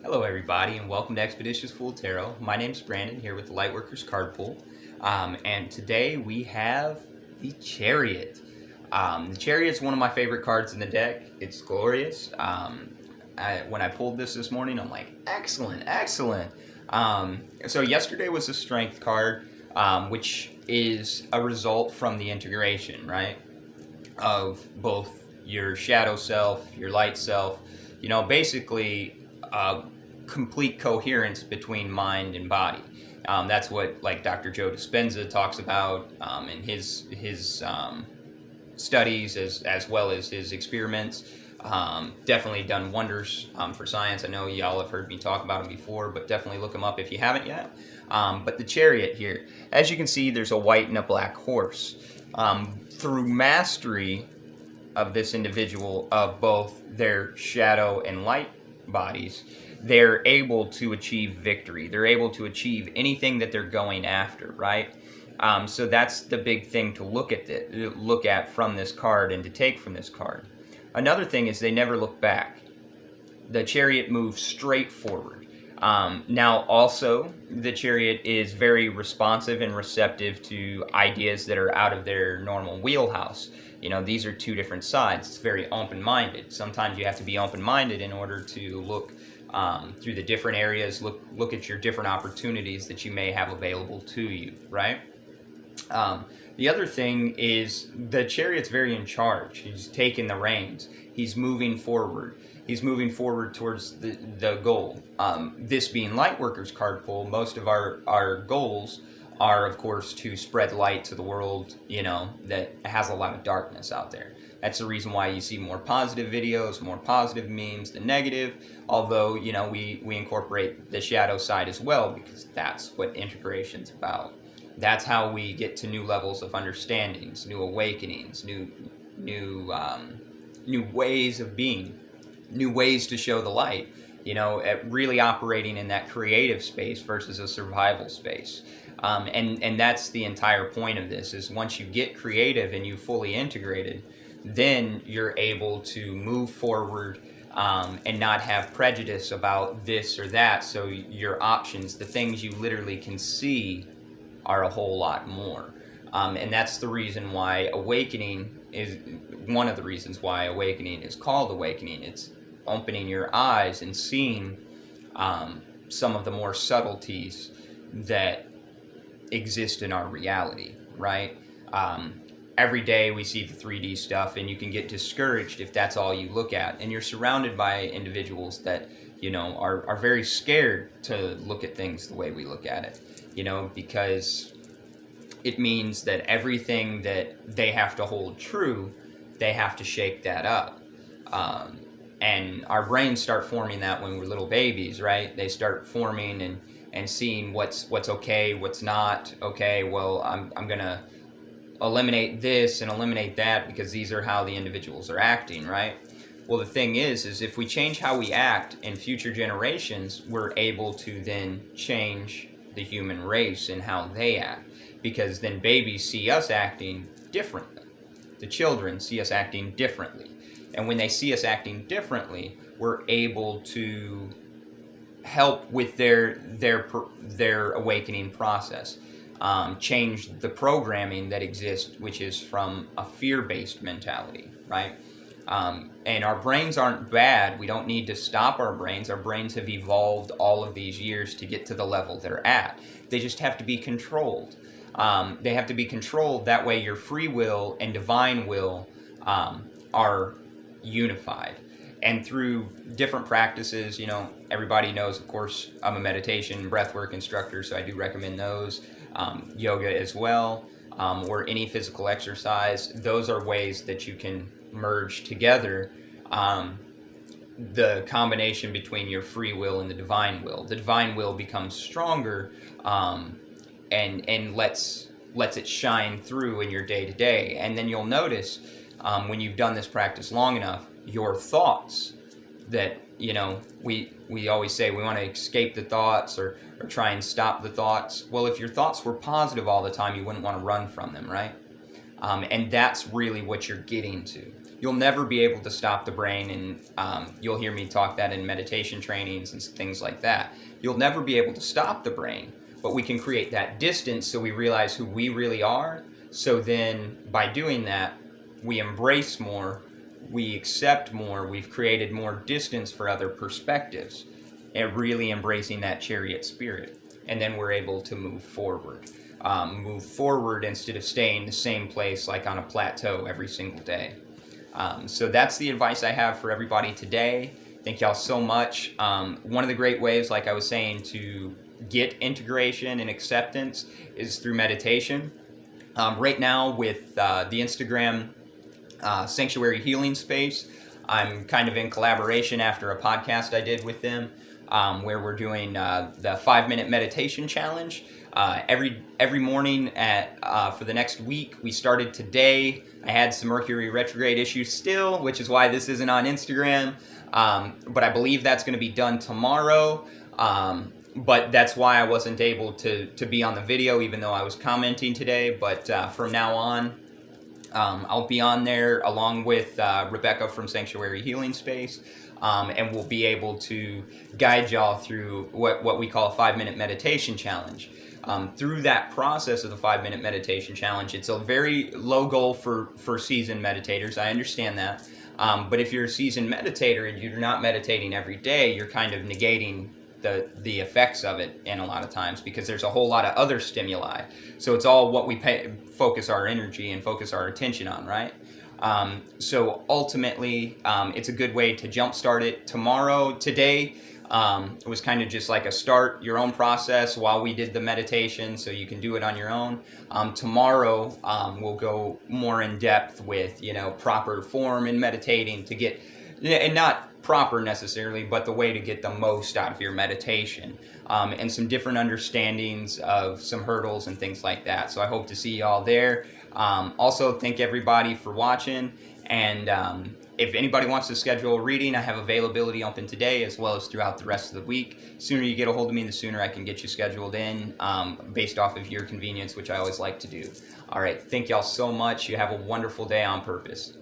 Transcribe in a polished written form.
Hello, everybody, and welcome to Expeditious Fool Tarot. My name's Brandon, here with the Lightworker's card pool, and today we have the Chariot. The Chariot's one of my favorite cards in the deck. It's glorious. When I pulled this morning, I'm like, excellent, excellent. So yesterday was a Strength card, which is a result from the integration, right, of both your shadow self, your light self. Basically complete coherence between mind and body. That's what like Dr. Joe Dispenza talks about in his studies as well as his experiments. Definitely done wonders for science. I know y'all have heard me talk about him before, but definitely look him up if you haven't yet. But the Chariot here, as you can see, there's a white and a black horse. Through mastery of this individual of both their shadow and light bodies, they're able to achieve victory. They're able to achieve anything that they're going after, right? So that's the big thing to look at from this card and to take from this card. Another thing is they never look back. The Chariot moves straight forward. Now, also, the Chariot is very responsive and receptive to ideas that are out of their normal wheelhouse. These are two different sides. It's very open-minded. Sometimes you have to be open-minded in order to look through the different areas, look at your different opportunities that you may have available to you, right? The other thing is the Chariot's very in charge. He's taking the reins. He's moving forward. He's moving forward towards the goal. This being Lightworker's card pull, most of our goals are, of course, to spread light to the world, that has a lot of darkness out there. That's the reason why you see more positive videos, more positive memes than negative, although, we incorporate the shadow side as well, because that's what integration's about. That's how we get to new levels of understandings, new awakenings, new ways of being, new ways to show the light, at really operating in that creative space versus a survival space. And that's the entire point of this, is once you get creative and you fully integrated, then you're able to move forward and not have prejudice about this or that. So your options, the things you literally can see, are a whole lot more. And that's the reason why awakening is one of the reasons why awakening is called awakening. It's opening your eyes and seeing some of the more subtleties that exist in our reality, right? Every day we see the 3D stuff, and you can get discouraged if that's all you look at. And you're surrounded by individuals that, are very scared to look at things the way we look at it, because it means that everything that they have to hold true, they have to shake that up. And our brains start forming that when we're little babies, right? They start forming and seeing what's okay, what's not okay. Well, I'm gonna eliminate this and eliminate that because these are how the individuals are acting, right? Well, the thing is if we change how we act in future generations, we're able to then change the human race and how they act, because then babies see us acting differently. The children see us acting differently. And when they see us acting differently, we're able to help with their awakening process. Change the programming that exists, which is from a fear-based mentality, right? And our brains aren't bad. We don't need to stop our brains. Our brains have evolved all of these years to get to the level they're at. They just have to be controlled. They have to be controlled. That way your free will and divine will are unified. And through different practices, everybody knows, of course, I'm a meditation breathwork instructor, so I do recommend those. Yoga as well, or any physical exercise. Those are ways that you can merge together the combination between your free will and the divine will. The divine will becomes stronger and lets it shine through in your day-to-day. And then you'll notice when you've done this practice long enough, your thoughts that, we always say we want to escape the thoughts or try and stop the thoughts. Well, if your thoughts were positive all the time, you wouldn't want to run from them, right? And that's really what you're getting to. You'll never be able to stop the brain, and you'll hear me talk that in meditation trainings and things like that. You'll never be able to stop the brain, but we can create that distance so we realize who we really are. So then by doing that, we embrace more, we accept more, we've created more distance for other perspectives, and really embracing that chariot spirit. And then we're able to move forward. Move forward instead of staying the same place, like on a plateau every single day. So that's the advice I have for everybody today. Thank y'all so much. One of the great ways, like I was saying, to get integration and acceptance is through meditation. Right now with the Instagram Sanctuary Healing Space, I'm kind of in collaboration after a podcast I did with them, where we're doing the 5-minute meditation challenge every morning for the next week. We started today. I had some Mercury retrograde issues still, which is why this isn't on Instagram, but I believe that's going to be done tomorrow. But that's why I wasn't able to be on the video, even though I was commenting today. But from now on, I'll be on there along with Rebecca from Sanctuary Healing Space, and we'll be able to guide y'all through what we call a 5-minute meditation challenge. Through that process of the 5-minute meditation challenge, it's a very low goal for seasoned meditators. I understand that. But if you're a seasoned meditator and you're not meditating every day, you're kind of negating the effects of it in a lot of times, because there's a whole lot of other stimuli. So it's all what we focus our energy and focus our attention on, right? So ultimately, it's a good way to jumpstart it. Today was kind of just like a start your own process while we did the meditation, so you can do it on your own. Tomorrow, we'll go more in depth with, proper form in meditating to get, and not proper necessarily, but the way to get the most out of your meditation, and some different understandings of some hurdles and things like that. So I hope to see y'all there. Also, thank everybody for watching, and if anybody wants to schedule a reading, I have availability open today as well as throughout the rest of the week. The sooner you get a hold of me, the sooner I can get you scheduled in, based off of your convenience, which I always like to do. All right, thank y'all so much. You have a wonderful day on purpose.